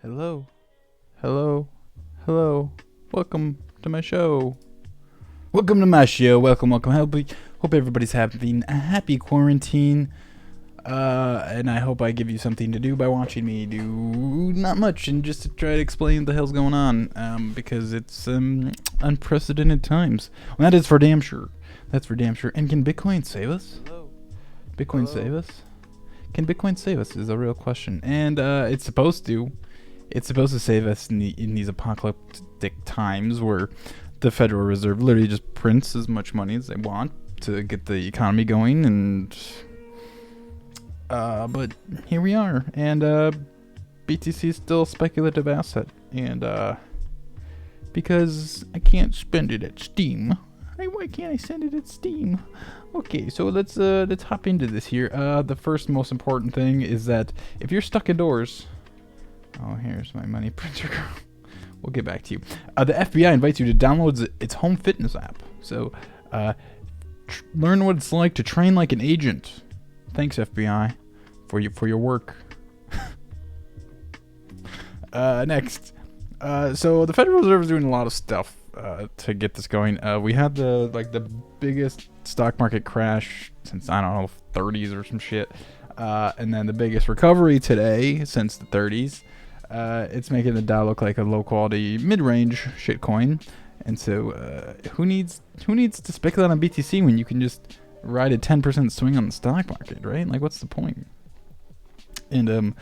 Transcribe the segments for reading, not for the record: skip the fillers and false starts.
Hello, hello, hello. Welcome to my show. Welcome to my show. Welcome. Hope everybody's having a happy quarantine. And I hope I give you something to do by watching me do not much and just to try to explain what the hell's going on. Because it's unprecedented times. Well, that is for damn sure. That's for damn sure. And can Bitcoin save us? Hello. Bitcoin save us? Can Bitcoin save us is a real question. And it's supposed to. It's supposed to save us in these apocalyptic times where the Federal Reserve literally just prints as much money as they want to get the economy going. And but here we are. And BTC is still a speculative asset. And because I can't spend it at Steam. Why can't I send it at Steam? Okay, so let's hop into this here. The first most important thing is that if you're stuck indoors. Oh, here's my money printer. We'll get back to you. The FBI invites you to download its home fitness app. So, learn what it's like to train like an agent. Thanks, FBI, for your work. Next, so the Federal Reserve is doing a lot of stuff to get this going. We had the biggest stock market crash since I don't know 30s or some shit, and then the biggest recovery today since the 30s. It's making the Dow look like a low-quality, mid-range shitcoin, and so who needs to speculate on BTC when you can just ride a 10% swing on the stock market, right? Like, what's the point? And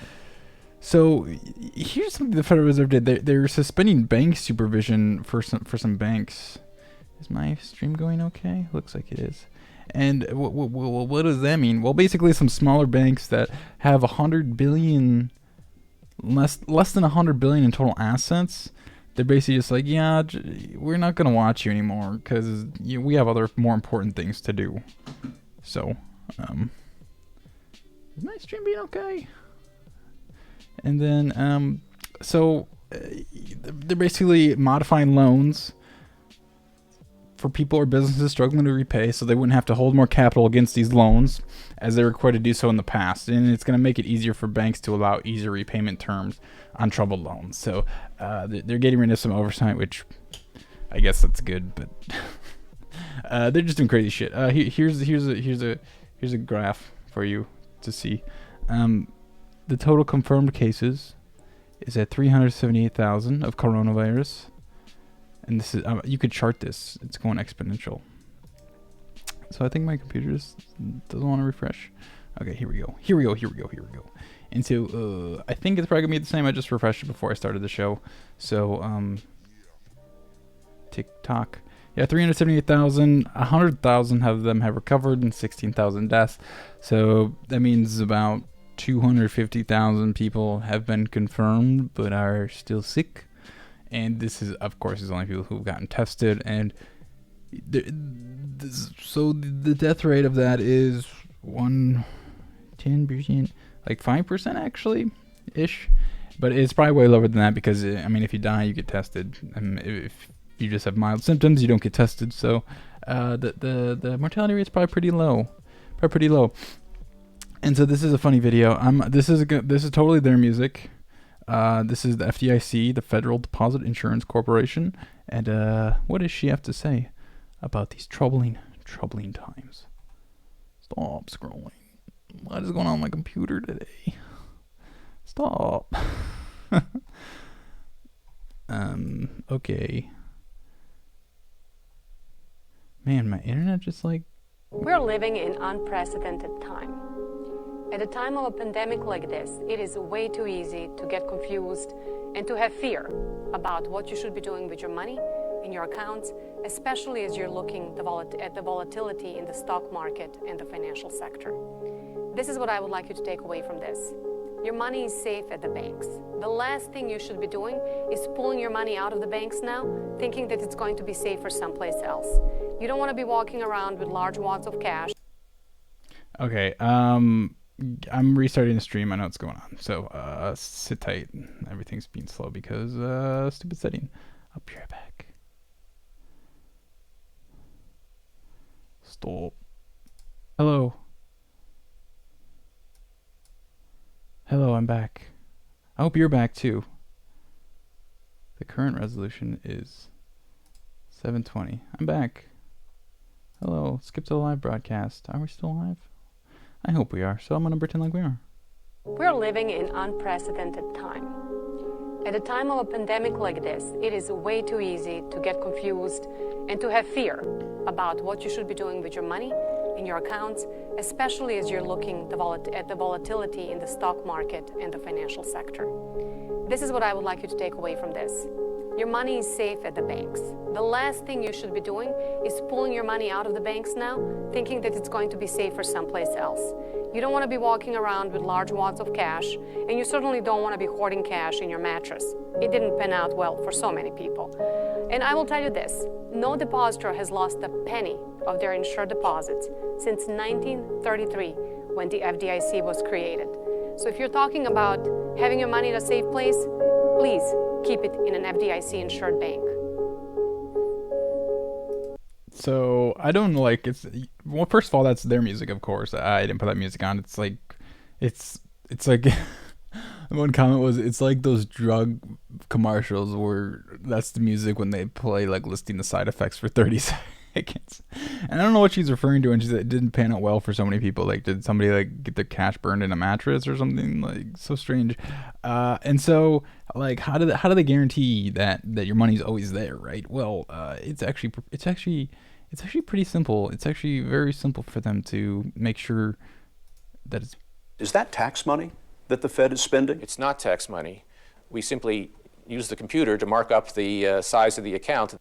so here's something the Federal Reserve did. They're suspending bank supervision for some banks. Is my stream going okay? Looks like it is. And what does that mean? Well, basically, some smaller banks that have 100 billion. Less than 100 billion in total assets, they're basically just like, yeah, we're not gonna watch you anymore because we have other more important things to do. So, is my stream being okay? And then, they're basically modifying loans for people or businesses struggling to repay, so they wouldn't have to hold more capital against these loans as they were required to do so in the past. And it's going to make it easier for banks to allow easier repayment terms on troubled loans. So they're getting rid of some oversight, which I guess that's good, but they're just doing crazy shit. Here's a graph for you to see. The total confirmed cases is at 378,000 of coronavirus. And this is you could chart this. It's going exponential. So I think my computer just doesn't want to refresh. Okay, here we go. And so I think it's probably gonna be the same. I just refreshed it before I started the show. So TikTok. Yeah, 378,000. 100,000 of them have recovered, and 16,000 deaths. So that means about 250,000 people have been confirmed, but are still sick. And this is, of course, only people who've gotten tested. And so the death rate of that is 10%, like 5% actually, ish. But it's probably way lower than that because, I mean, if you die, you get tested. And if you just have mild symptoms, you don't get tested. So the mortality rate is probably pretty low. And so this is a funny video. This is totally their music. This is the FDIC, the Federal Deposit Insurance Corporation, and what does she have to say about these troubling times? Stop scrolling. What is going on my computer today? Stop. Okay. Man, my internet just like... We're living in unprecedented time. At a time of a pandemic like this, it is way too easy to get confused and to have fear about what you should be doing with your money in your accounts, especially as you're looking at the volatility in the stock market and the financial sector. This is what I would like you to take away from this. Your money is safe at the banks. The last thing you should be doing is pulling your money out of the banks now, thinking that it's going to be safer someplace else. You don't want to be walking around with large wads of cash. Okay, I'm restarting the stream. I know what's going on. So, sit tight. Everything's being slow because, stupid setting. I'll be right back. Stop. Hello. Hello, I'm back. I hope you're back too. The current resolution is 720. I'm back. Hello, skip to the live broadcast. Are we still live? I hope we are, so I'm going to pretend like we are. We're living in unprecedented time. At a time of a pandemic like this, it is way too easy to get confused and to have fear about what you should be doing with your money in your accounts, especially as you're looking at the volatility in the stock market and the financial sector. This is what I would like you to take away from this. Your money is safe at the banks. The last thing you should be doing is pulling your money out of the banks now, thinking that it's going to be safer someplace else. You don't want to be walking around with large wads of cash, and you certainly don't want to be hoarding cash in your mattress. It didn't pan out well for so many people. And I will tell you this, no depositor has lost a penny of their insured deposits since 1933, when the FDIC was created. So if you're talking about having your money in a safe place, please keep it in an FDIC insured bank. So I don't like it's well. First of all, that's their music, of course. I didn't put that music on. It's like one comment was it's like those drug commercials where that's the music when they play like listing the side effects for 30 seconds. And I don't know what she's referring to when she said it didn't pan out well for so many people. Like, did somebody like get their cash burned in a mattress or something? Like, so strange. And so like how do they guarantee that your money's always there, right? Well, it's actually pretty simple. It's actually very simple for them to make sure that it's. Is that tax money that the Fed is spending? It's not tax money. We simply use the computer to mark up the size of the account.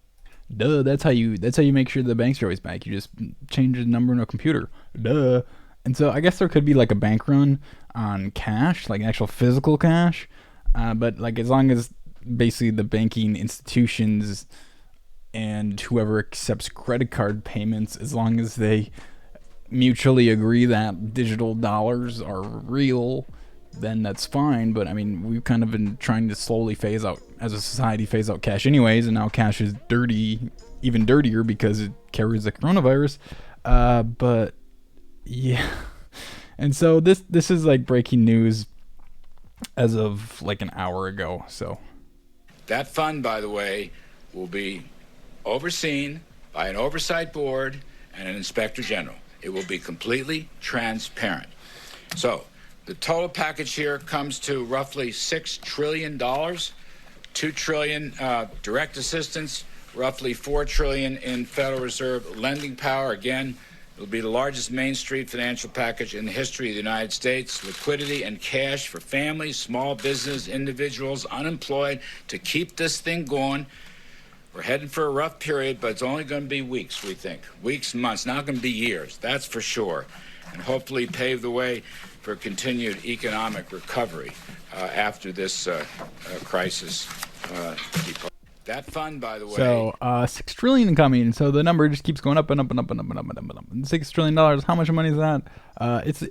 Duh, that's how you make sure the banks are always back. You just change the number in a computer. Duh. And so I guess there could be like a bank run on cash, like actual physical cash. But like as long as basically the banking institutions and whoever accepts credit card payments, as long as they mutually agree that digital dollars are real, then that's fine. But I mean, we've kind of been trying to slowly phase out, as a society, phase out cash anyways, and now cash is dirty, even dirtier because it carries the coronavirus. But yeah, and so this is like breaking news as of like an hour ago. So that fund, by the way, will be overseen by an oversight board and an inspector general. It will be completely transparent. So the total package here comes to roughly $6 trillion, $2 trillion direct assistance, roughly $4 trillion in Federal Reserve lending power. Again, it'll be the largest Main Street financial package in the history of the United States. Liquidity and cash for families, small business, individuals, unemployed, to keep this thing going. We're heading for a rough period, but it's only going to be weeks, we think. Weeks, months, not going to be years, that's for sure. And hopefully pave the way for continued economic recovery after this crisis. That fund, by the way. So $6 trillion coming. So the number just keeps going up and up and up and up and up and up and up. And $6 trillion. How much money is that? It's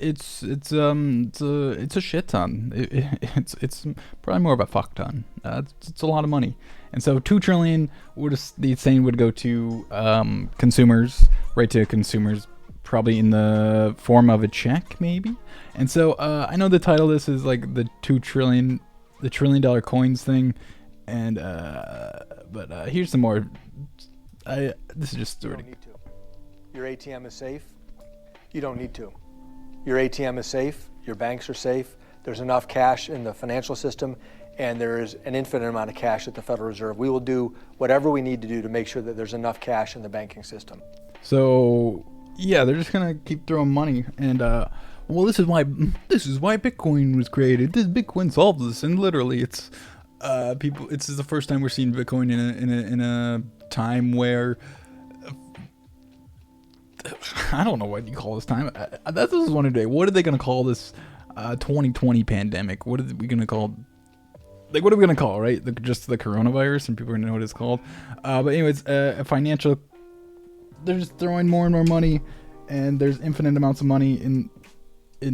a shit ton. It's probably more of a fuck ton. It's a lot of money. And so $2 trillion would go to consumers, right to consumers, probably in the form of a check, maybe. And so I know the title of this is like the $2 trillion, the $1 trillion coins thing. And but here's some more. This is just. You don't need to. Your ATM is safe. You don't need to. Your ATM is safe. Your banks are safe. There's enough cash in the financial system, and there is an infinite amount of cash at the Federal Reserve. We will do whatever we need to do to make sure that there's enough cash in the banking system. So yeah, they're just gonna keep throwing money, and well, this is why Bitcoin was created. This Bitcoin solves this, and literally, it's. This is the first time we're seeing Bitcoin in a time where I don't know what you call this time. This is one today. What are they gonna call this 2020 pandemic? What are we gonna call? Like, what are we gonna call? Right? Just the coronavirus, and people are gonna know what it's called. But anyways, a financial. They're just throwing more and more money, and there's infinite amounts of money in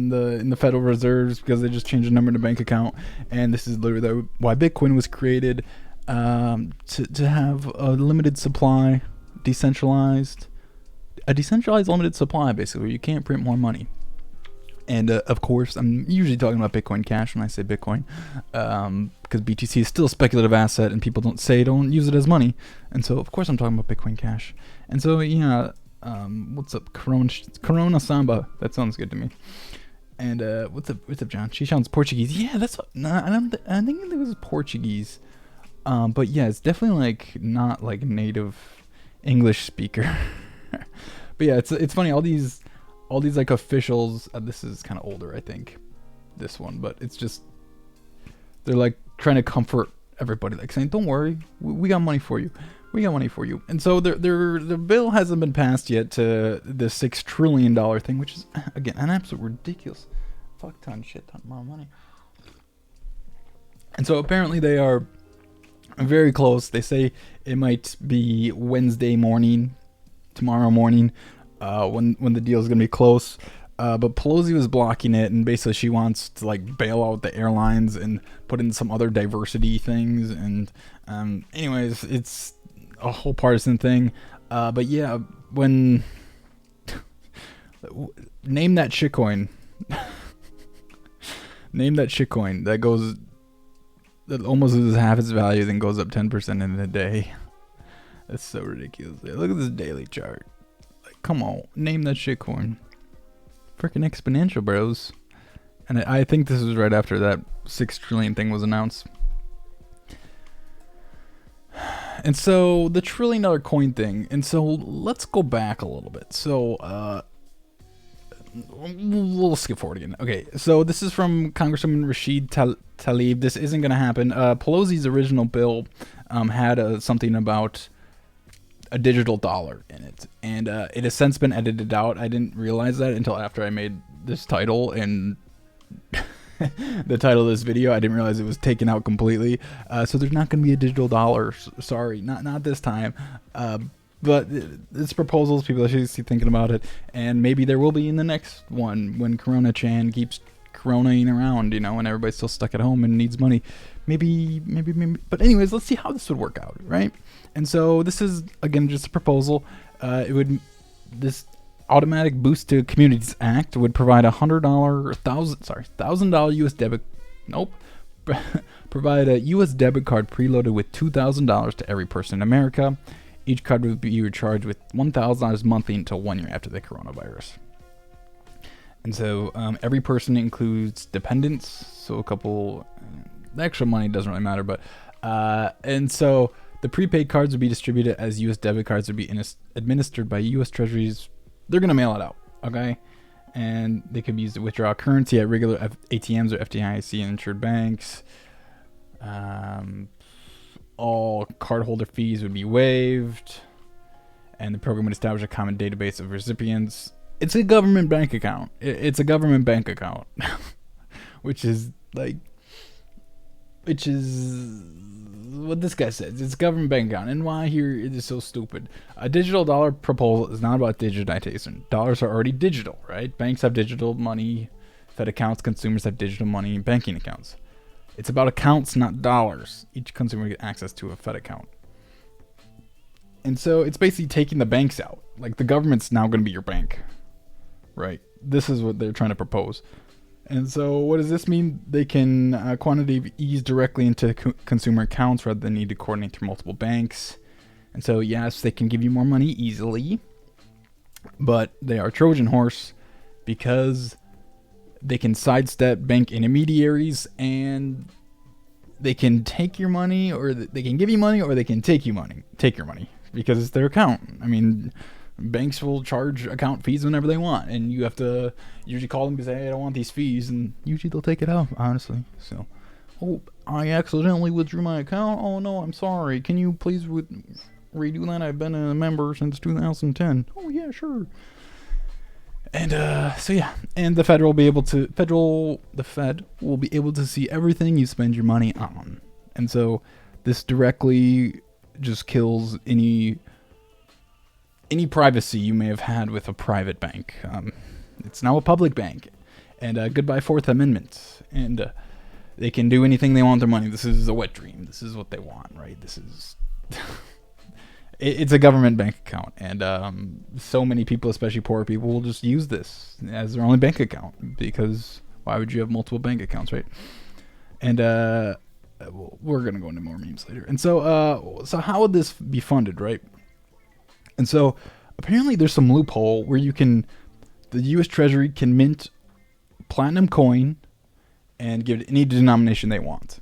the Federal Reserves because they just changed the number in the bank account. And this is literally why Bitcoin was created, to have a limited supply, a decentralized limited supply, basically, where you can't print more money. And of course, I'm usually talking about Bitcoin Cash when I say Bitcoin, because BTC is still a speculative asset, and people don't use it as money. And so, of course, I'm talking about Bitcoin Cash. And so, yeah, what's up, Corona Samba? That sounds good to me. And what's up, John? She sounds Portuguese. Yeah, that's what. I think it was Portuguese. But yeah, it's definitely like not like native English speaker. But yeah, it's funny. All these like officials. This is kind of older, I think, this one. But it's just they're like trying to comfort everybody, like saying, "Don't worry, we got money for you. We got money for you." And so the bill hasn't been passed yet to the $6 trillion thing, which is again an absolute ridiculous ton of money. And so apparently they are very close. They say it might be Wednesday morning, tomorrow morning, when the deal is gonna be close. But Pelosi was blocking it, and basically she wants to like bail out the airlines and put in some other diversity things. And anyways, it's a whole partisan thing. But yeah, when name that shitcoin. Name that shitcoin that almost loses half its value, then goes up 10% in a day. That's so ridiculous. Look at this daily chart. Like, come on, name that shitcoin. Freaking exponential, bros. And I think this was right after that 6 trillion thing was announced. And so the $1 trillion coin thing. And so let's go back a little bit. So we'll skip forward again. Okay, so this is from Congressman Rashid Tlaib. This isn't going to happen. Pelosi's original bill had something about a digital dollar in it, and it has since been edited out. I didn't realize that until after I made this title and the title of this video. I didn't realize it was taken out completely. So there's not going to be a digital dollar. Sorry, not this time. But it's proposals. People are seriously thinking about it, and maybe there will be in the next one when Corona Chan keeps coronaing around, and everybody's still stuck at home and needs money. Maybe. But anyways, let's see how this would work out, right? And so this is again just a proposal. This automatic boost to Communities Act would provide $1,000 U.S. debit. Nope. Provide a U.S. debit card preloaded with $2,000 to every person in America. Each card would be recharged with $1,000 monthly until 1 year after the coronavirus. And so every person includes dependents. So a couple, the extra money doesn't really matter, but and so the prepaid cards would be distributed as U.S. debit cards would be administered by U.S. Treasuries. They're gonna mail it out, okay? And they could be used to withdraw currency at regular ATMs or FDIC insured banks. All cardholder fees would be waived, and the program would establish a common database of recipients. It's a government bank account. It's a government bank account, which is what this guy says. It's a government bank account, and why here it is so stupid. A digital dollar proposal is not about digitization. Dollars are already digital, right? Banks have digital money, Fed accounts, consumers have digital money, banking accounts. It's about accounts, not dollars. Each consumer gets access to a Fed account. And so it's basically taking the banks out. Like the government's now going to be your bank. Right? This is what they're trying to propose. And so what does this mean? They can quantitative ease directly into consumer accounts rather than need to coordinate through multiple banks. And so yes, they can give you more money easily. But they are Trojan horse because they can sidestep bank intermediaries, and they can take your money, or they can give you money, or they can take your money because it's their account. I mean, banks will charge account fees whenever they want, and you have to usually call them and say, hey, I don't want these fees, and usually they'll take it out, honestly. So, oh, I accidentally withdrew my account. Oh no, I'm sorry. Can you please redo that? I've been a member since 2010. Oh yeah, sure. And so yeah, and the Fed will be able to see everything you spend your money on. And so this directly just kills any privacy you may have had with a private bank. It's now a public bank, and goodbye Fourth Amendment. And they can do anything they want with their money. This is a wet dream. This is what they want, right? This is It's a government bank account, and so many people, especially poor people, will just use this as their only bank account, because why would you have multiple bank accounts, right? And we're gonna go into more memes later. And so how would this be funded, right? And so apparently there's some loophole where the U.S. Treasury can mint platinum coin and give it any denomination they want.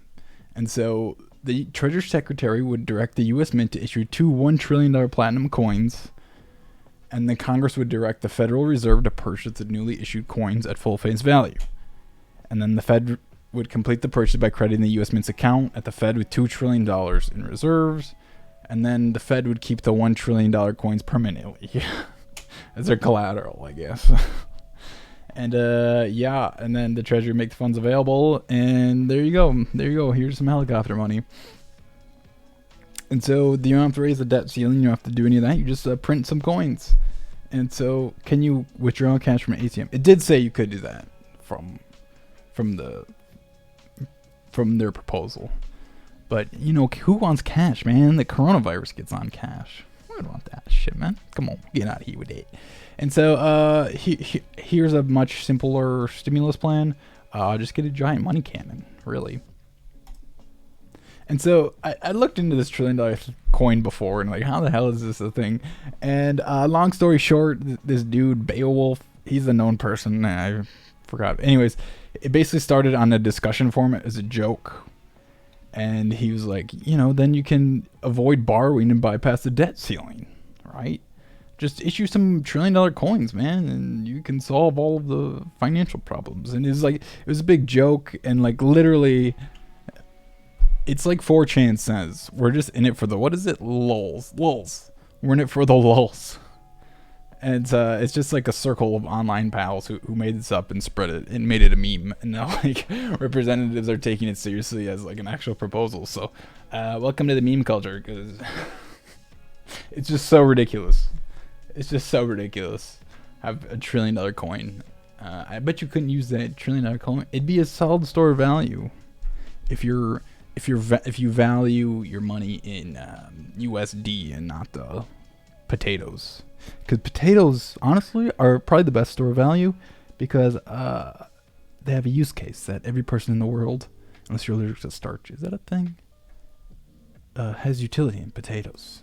And so the Treasury Secretary would direct the U.S. Mint to issue 2 $1 trillion platinum coins, and then Congress would direct the Federal Reserve to purchase the newly issued coins at full face value. And then the Fed would complete the purchase by crediting the U.S. Mint's account at the Fed with $2 trillion in reserves, and then the Fed would keep the $1 trillion coins permanently as their collateral, I guess. And and then the Treasury make the funds available, and there you go. Here's some helicopter money. And so you don't have to raise the debt ceiling. You don't have to do any of that. You just print some coins. And so, can you withdraw cash from an ATM? It did say you could do that from their proposal. But who wants cash, man? The coronavirus gets on cash. I don't want that shit, man. Come on, get out of here with it. And so here's a much simpler stimulus plan. Just get a giant money cannon, really. And so I looked into this $1 trillion coin before, and like, how the hell is this a thing? And long story short, this dude Beowulf, he's a known person. I forgot. Anyways, it basically started on a discussion forum as a joke. And he was like, then you can avoid borrowing and bypass the debt ceiling, right? Just issue some $1 trillion coins, man, and you can solve all of the financial problems. And it was a big joke, and like literally, it's like 4chan says, we're just in it for the, what is it? Lulz. We're in it for the lulz. And it's just like a circle of online pals who made this up and spread it and made it a meme. And now like representatives are taking it seriously as like an actual proposal. So welcome to the meme culture, because it's just so ridiculous. It's just so ridiculous. Have a $1 trillion coin. I bet you couldn't use that $1 trillion coin. It'd be a solid store of value if you value your money in USD and not the potatoes. Because potatoes, honestly, are probably the best store of value, because they have a use case that every person in the world, unless you're allergic to starch, is that a thing? Has utility in potatoes.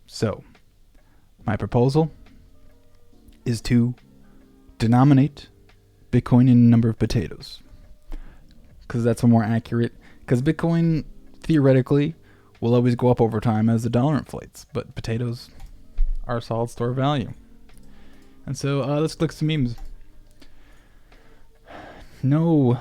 So, my proposal is to denominate Bitcoin in a number of potatoes, because that's more accurate. Because Bitcoin, theoretically, will always go up over time as the dollar inflates, but potatoes are a solid store of value. And so let's click some memes. No,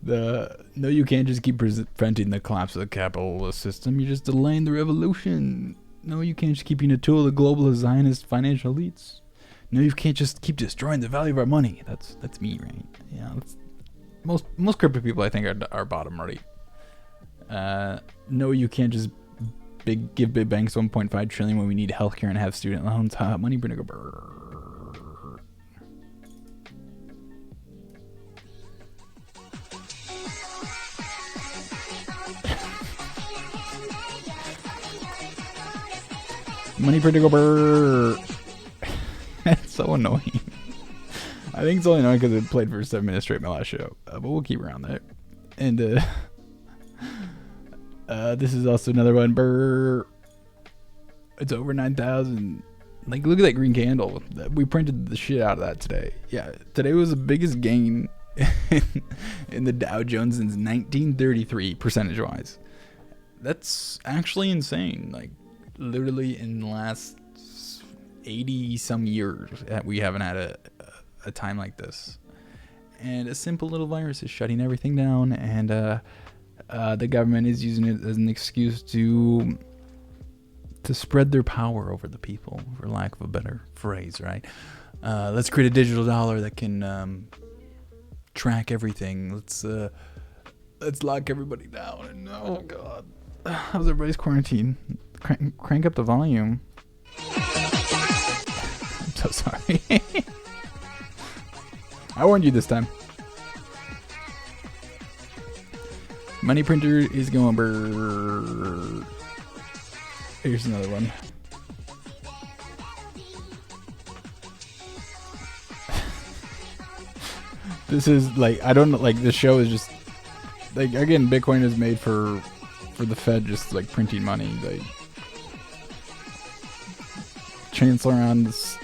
no, you can't just keep preventing the collapse of the capitalist system. You're just delaying the revolution. No, you can't just keep being a tool of the globalist Zionist financial elites. No, you can't just keep destroying the value of our money. That's me, right? Yeah, most crypto people, I think, are bottom right. No, you can't just give big banks 1.5 trillion when we need healthcare and have student loans. Money bring a burr. Money pretty go burr. It's so annoying. I think it's only annoying because it played for 7 minutes straight my last show, but we'll keep around that. And this is also another one. Burr. It's over 9,000. Like, look at that green candle. We printed the shit out of that today. Yeah, today was the biggest gain in the Dow Jones since 1933, percentage-wise. That's actually insane. Like, literally in the last 80-some years, we haven't had a time like this. And a simple little virus is shutting everything down, and the government is using it as an excuse to spread their power over the people, for lack of a better phrase, right? Let's create a digital dollar that can track everything. Let's lock everybody down. And oh god, how's everybody's quarantine? Crank up the volume. I'm so sorry. I warned you this time. Money printer is going brrr. Here's another one. This is like, I don't know, like this show is just like, again, Bitcoin is made for the Fed just like printing money. Like Chancellor on this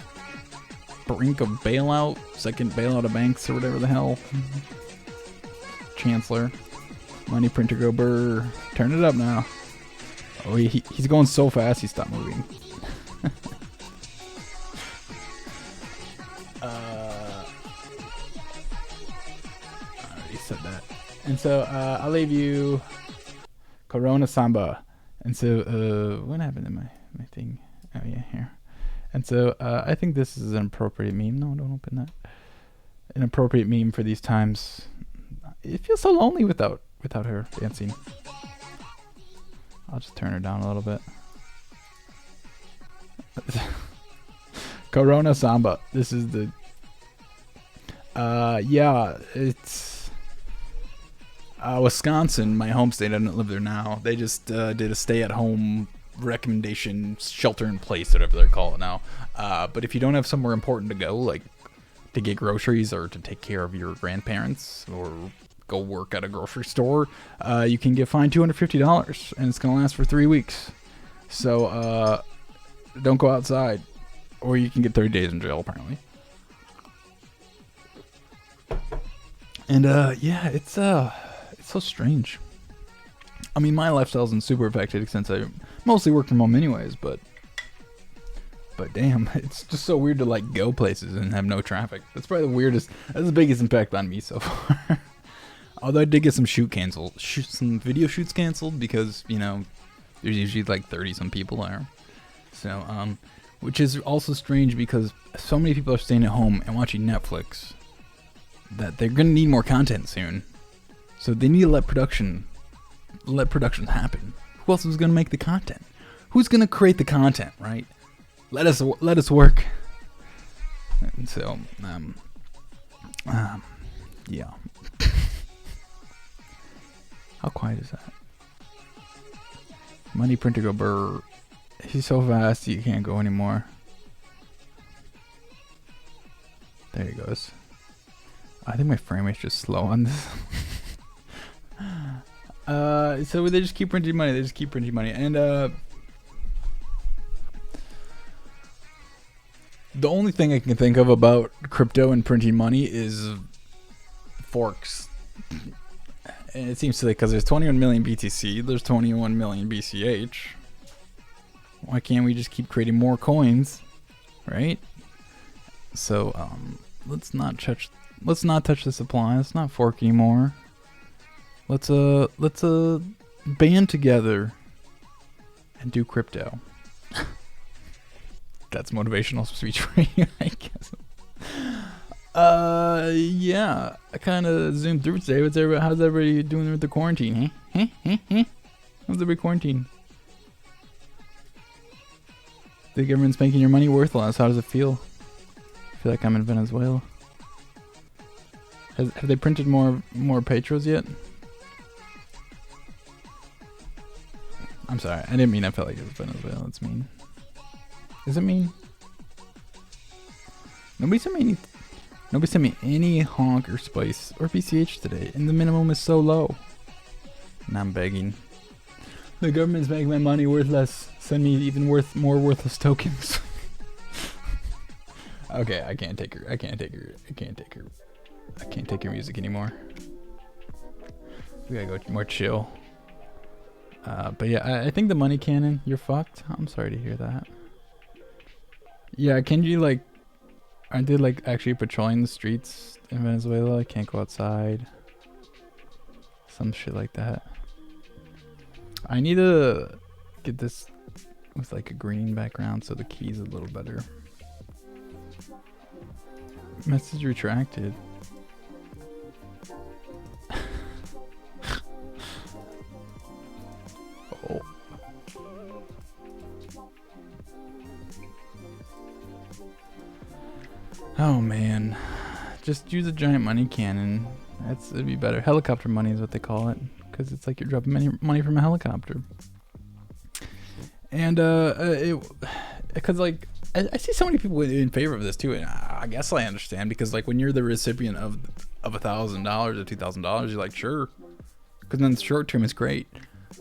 brink of bailout, second bailout of banks or whatever the hell. Chancellor, money printer go brr. Turn it up now. Oh, he's going so fast he stopped moving. Said that. And so I'll leave you Corona Samba. And so what happened to my thing? Oh yeah, here. And so I think this is an appropriate meme. No, don't open that. An appropriate meme for these times. It feels so lonely without her dancing. I'll just turn her down a little bit. Corona Samba. This is the yeah, it's Wisconsin, my home state. I don't live there now. They just did a stay-at-home recommendation, shelter-in-place, whatever they call it now. But if you don't have somewhere important to go, like to get groceries or to take care of your grandparents or go work at a grocery store, you can get fined $250, and it's going to last for 3 weeks. So don't go outside, or you can get 30 days in jail, apparently. And yeah, it's so strange. I mean, my lifestyle isn't super affected since I mostly work from home anyways, but damn, it's just so weird to like go places and have no traffic. That's probably the weirdest, that's the biggest impact on me so far. Although I did get some some video shoots canceled because, you know, there's usually like 30 some people there. So, which is also strange because so many people are staying at home and watching Netflix that they're gonna need more content soon. So they need to let production happen. Who else is gonna make the content? Who's gonna create the content, right? Let us work. And so, yeah. How quiet is that? Money printer go brr. He's so fast you can't go anymore. There he goes. I think my frame rate's just slow on this. So they just keep printing money. And the only thing I can think of about crypto and printing money is forks. And it seems silly because there's 21 million BTC, there's 21 million BCH. Why can't we just keep creating more coins, right? So let's not touch the supply. Let's not fork anymore. Let's band together and do crypto. That's motivational speech for you, I guess. Yeah, I kind of zoomed through today. How's everybody doing with the quarantine? How's everybody quarantine? The government's making your money worthless. How does it feel? I feel like I'm in Venezuela. Have they printed more Petros yet? I'm sorry, I didn't mean I felt like it was Venezuela. It's mean. Is it mean? Nobody sent me any honk or spice or BCH today, and the minimum is so low. And I'm begging. The government's making my money worthless. Send me even more worthless tokens. Okay, I can't take your music anymore. We gotta go more chill. But yeah, I think the money cannon, you're fucked. I'm sorry to hear that. Yeah, Kenji, aren't they actually patrolling the streets in Venezuela? I can't go outside. Some shit like that. I need to get this with a green background so the key's a little better. Message retracted. Oh. Oh man. Just use a giant money cannon. It'd be better. Helicopter money is what they call it. because it's like you're dropping money from a helicopter. And because like I see so many people in favor of this too, and I guess I understand, because like when you're the recipient of $1,000 or $2,000, you're like, sure, because then the short term is great,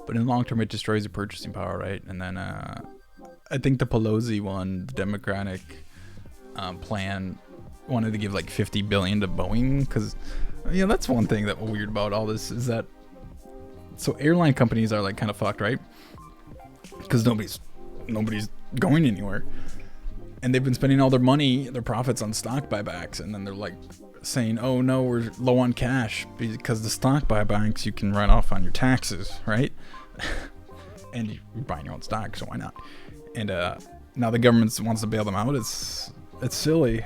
but in the long term it destroys your purchasing power, right? And then I think the Pelosi one, the Democratic plan, wanted to give like $50 billion to Boeing, because that's one thing that was weird about all this, is that so airline companies are like kind of fucked, right? Because nobody's going anywhere, and they've been spending all their money, their profits, on stock buybacks, and then they're like saying, oh no, we're low on cash, because the stock buybacks you can write off on your taxes, right? And you're buying your own stock, so why not? And now the government wants to bail them out. It's silly.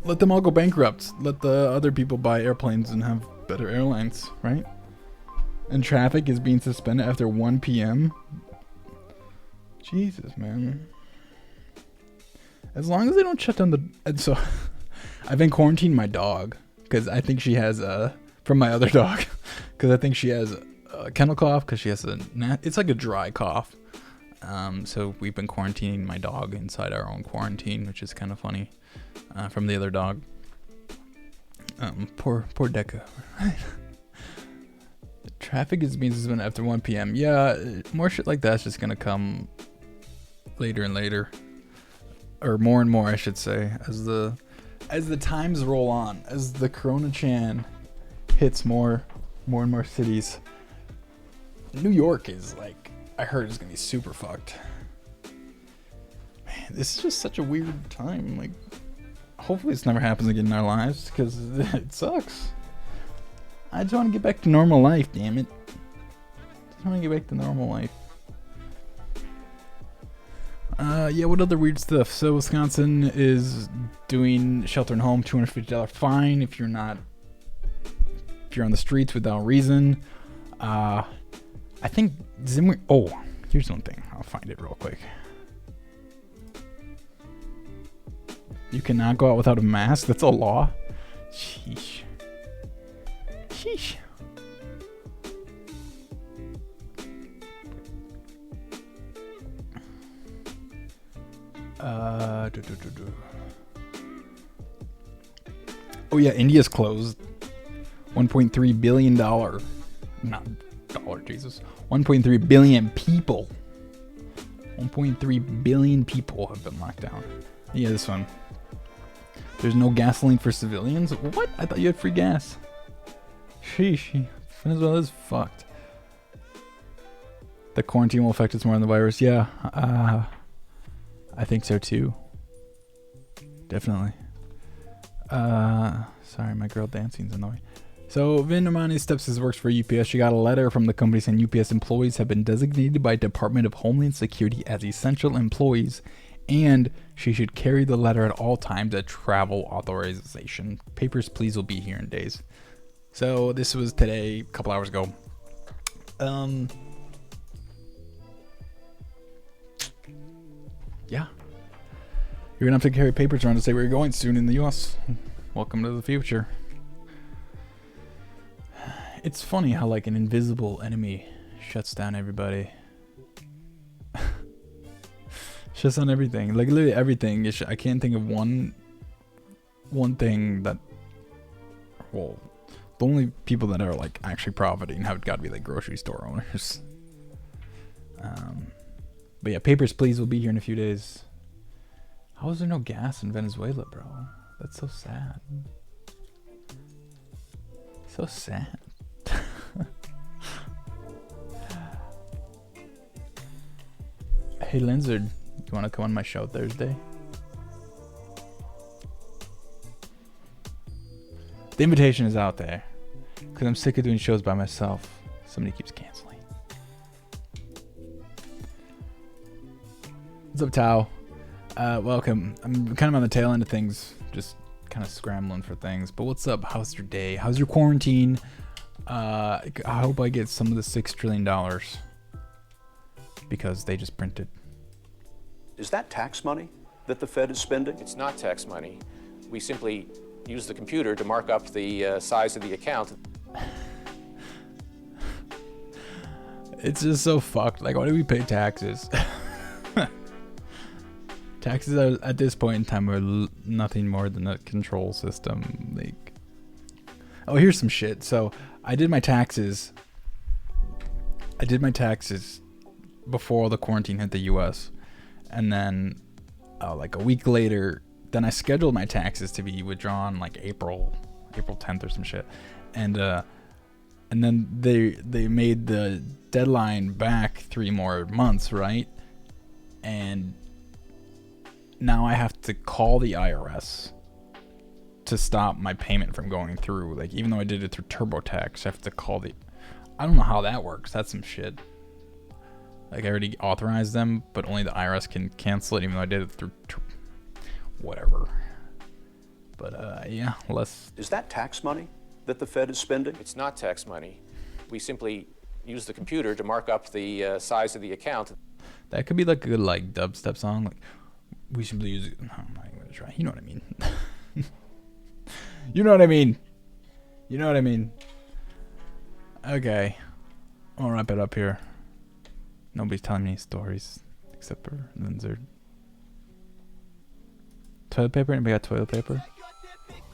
Let them all go bankrupt. Let the other people buy airplanes and have better airlines, right? And traffic is being suspended after 1 p.m. Jesus, man. As long as they don't shut down the... And so, I've been quarantining my dog, because I think she has from my other dog, because I think she has a kennel cough, because she has it's like a dry cough. So we've been quarantining my dog inside our own quarantine, which is kind of funny, from the other dog. Poor Deca. Traffic is being suspended after 1 p.m. Yeah, more shit like that's just gonna come later and later, or more and more, I should say, as the times roll on, as the Corona-chan hits more and more cities. New York is like, I heard it's gonna be super fucked. Man, this is just such a weird time. Like, hopefully this never happens again in our lives, because it sucks. I just want to get back to normal life, damn it. Just want to get back to normal life. Yeah, what other weird stuff? So Wisconsin is doing shelter and home, $250 fine if you're on the streets without reason. I think Zimmer... Oh, here's one thing. I'll find it real quick. You cannot go out without a mask? That's a law? Sheesh. Sheesh. Oh yeah, India's closed. $1.3 billion. Not dollar, Jesus. 1.3 billion people. 1.3 billion people have been locked down. Yeah, this one. There's no gasoline for civilians? What? I thought you had free gas. Sheesh. Venezuela is fucked. The quarantine will affect us more than the virus. Yeah. I think so too. Definitely. Sorry, my girl dancing's annoying. So Vin Armani steps his works for UPS. She got a letter from the company saying UPS employees have been designated by Department of Homeland Security as essential employees, and she should carry the letter at all times at travel authorization. Papers, please, will be here in days. So this was today, a couple hours ago. Yeah. You're gonna have to carry papers around to say where you're going soon in the US. Welcome to the future. It's funny how like an invisible enemy shuts down everybody. Shuts down everything. Like literally everything. I can't think of one thing that, well, the only people that are like actually profiting have got to be like grocery store owners. But yeah, papers please will be here in a few days. How is there no gas in Venezuela, bro? That's so sad. So sad. Hey Linzard, you want to come on my show Thursday? The invitation is out there, because I'm sick of doing shows by myself. Somebody keeps canceling. What's up, Tao? Welcome. I'm kind of on the tail end of things, just kind of scrambling for things. But what's up? How's your day? How's your quarantine? I hope I get some of the $6 trillion, because they just printed. Is that tax money that the Fed is spending? It's not tax money. We simply use the computer to mark up the size of the account. It's just so fucked. Like, why do we pay taxes? Taxes are, at this point in time, are nothing more than a control system. Like, oh, here's some shit. So I did my taxes. Before the quarantine hit the U.S. And then, like a week later, then I scheduled my taxes to be withdrawn like April 10th or some shit. And then they made the deadline back 3 more months, right? And now I have to call the IRS to stop my payment from going through. Like, even though I did it through TurboTax, I have to call the... I don't know how that works. That's some shit. Like, I already authorized them, but only the IRS can cancel it, even though I did it through... whatever. But, yeah, less... Is that tax money that the Fed is spending? It's not tax money. We simply use the computer to mark up the size of the account. That could be like a good, like, dubstep song. Like, we simply use it... I'm not even gonna try. You know what I mean. You know what I mean. You know what I mean. Okay. I'll wrap it up here. Nobody's telling me any stories except for Linzer. Toilet paper? Anybody got toilet paper?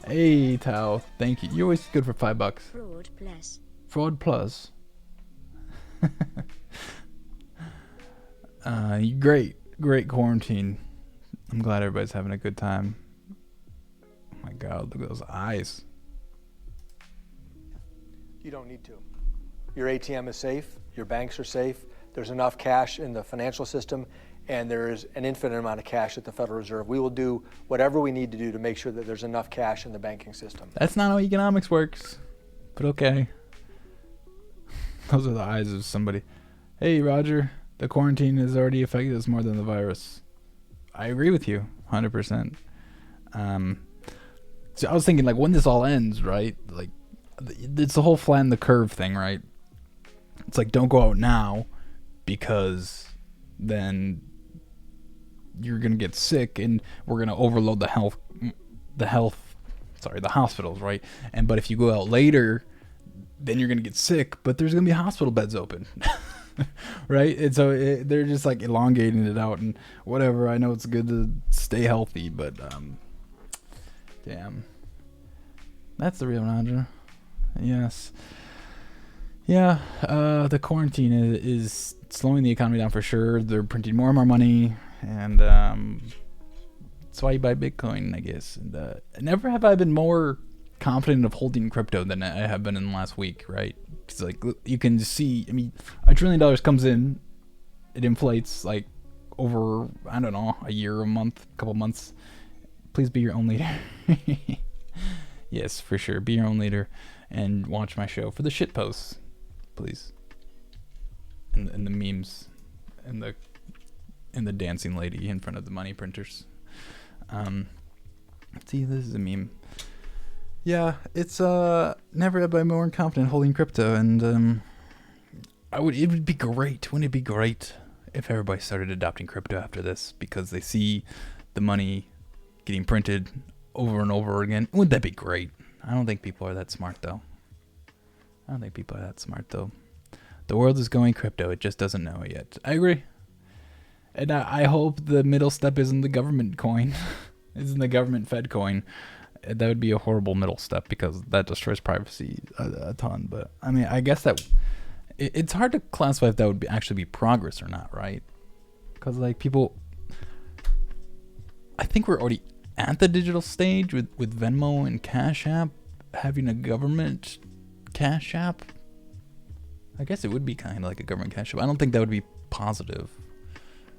Hey, Tao. Thank you. You're always good for $5. Fraud plus. Fraud plus. Great quarantine. I'm glad everybody's having a good time. Oh my God, look at those eyes. You don't need to. Your ATM is safe. Your banks are safe. There's enough cash in the financial system, and there is an infinite amount of cash at the Federal Reserve. We will do whatever we need to do to make sure that there's enough cash in the banking system. That's not how economics works, but okay. Those are the eyes of somebody. Hey, Roger, the quarantine has already affected us more than the virus. I agree with you, 100%. So I was thinking, like, when this all ends, right? Like, it's the whole flatten the curve thing, right? It's like, don't go out now because then you're gonna get sick and we're gonna overload the hospitals, right? But if you go out later, then you're gonna get sick, but there's gonna be hospital beds open. Right? And so they're just like elongating it out and whatever. I know it's good to stay healthy, but damn, that's the real Roger. Yes. Yeah, the quarantine is slowing the economy down for sure. They're printing more and more money, and that's why you buy Bitcoin, I guess. And never have I been more confident of holding crypto than I have been in the last week, right? Because, like, you can see, I mean, $1 trillion comes in, it inflates, like, over, I don't know, a year, a month, a couple months. Please be your own leader. Yes, for sure. Be your own leader and watch my show for the shit posts, please. And the memes and the dancing lady in front of the money printers. See, this is a meme. Yeah, it's never have I been more confident holding crypto, and it would be great. Wouldn't it be great if everybody started adopting crypto after this because they see the money getting printed over and over again? Wouldn't that be great? I don't think people are that smart, though. The world is going crypto. It just doesn't know it yet. I agree. And I hope the middle step isn't the government coin. Isn't the government Fed coin. That would be a horrible middle step because that destroys privacy a ton. But, I mean, I guess that... It's hard to classify if that would actually be progress or not, right? Because, like, people... I think we're already at the digital stage with Venmo and Cash App having a government Cash App. I guess it would be kind of like a government Cash App. I don't think that would be positive.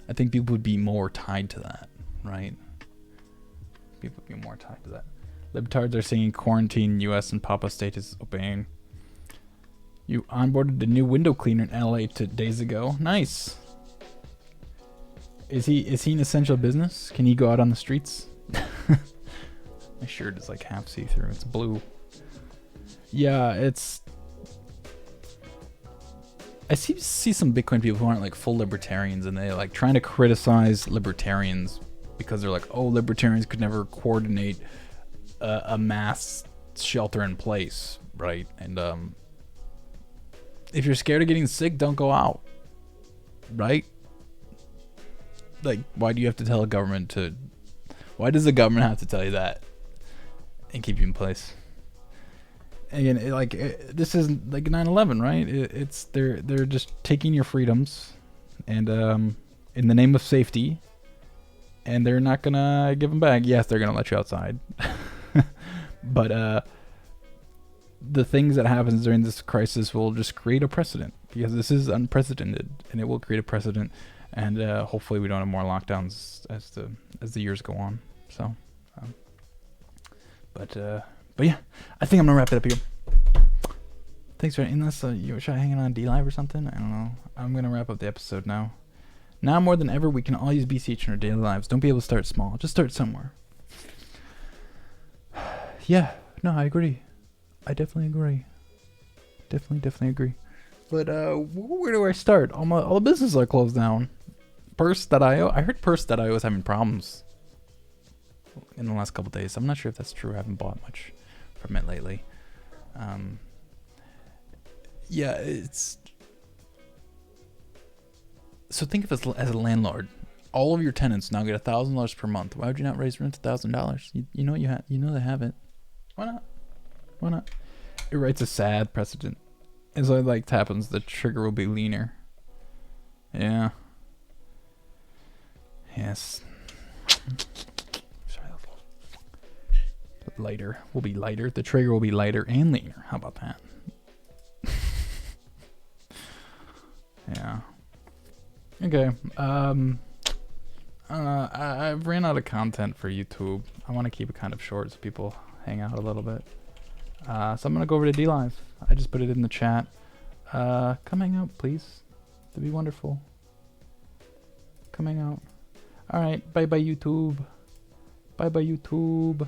I think people would be more tied to that, right? People would be more tied to that. Libtards are saying quarantine U.S. and Papa State is obeying. You onboarded the new window cleaner in LA 2 days ago. Nice. Is he an essential business? Can he go out on the streets? My shirt is like half see-through. It's blue. Yeah, it's... I see some Bitcoin people who aren't like full libertarians, and they like trying to criticize libertarians because they're like, oh, libertarians could never coordinate a mass shelter in place, right? And If you're scared of getting sick, don't go out. Right? Like, why do you have to tell a government to... Why does the government have to tell you that and keep you in place? Again, this is like 9/11, right? It's they're just taking your freedoms and in the name of safety, and they're not gonna give them back. Yes, they're gonna let you outside, but the things that happens during this crisis will just create a precedent, because this is unprecedented, and it will create a precedent, and hopefully we don't have more lockdowns as the years go on. So, but yeah, I think I'm gonna wrap it up here. Thanks for unless you were hanging on D Live or something. I don't know. I'm gonna wrap up the episode now. Now more than ever, we can all use BCH in our daily lives. Don't be able to start small. Just start somewhere. Yeah. No, I agree. I definitely agree. Definitely agree. But where do I start? All the businesses are closed down. Purse.io. I heard Purse.io is having problems in the last couple days. I'm not sure if that's true. I haven't bought much from it lately. Yeah, it's... So think of it as a landlord. All of your tenants now get $1,000 per month. Why would you not raise rent to $1,000? You know you know they have it. Why not? Why not? It writes a sad precedent. And so like happens, the trigger will be leaner. Yeah. Yes. Lighter will be lighter. The trigger will be lighter and leaner. How about that? Yeah. Okay. I've ran out of content for YouTube. I want to keep it kind of short so people hang out a little bit. So I'm gonna go over to D Live. I just put it in the chat. Come hang out, please. That'd be wonderful. Come hang out. All right. Bye bye YouTube. Bye bye YouTube.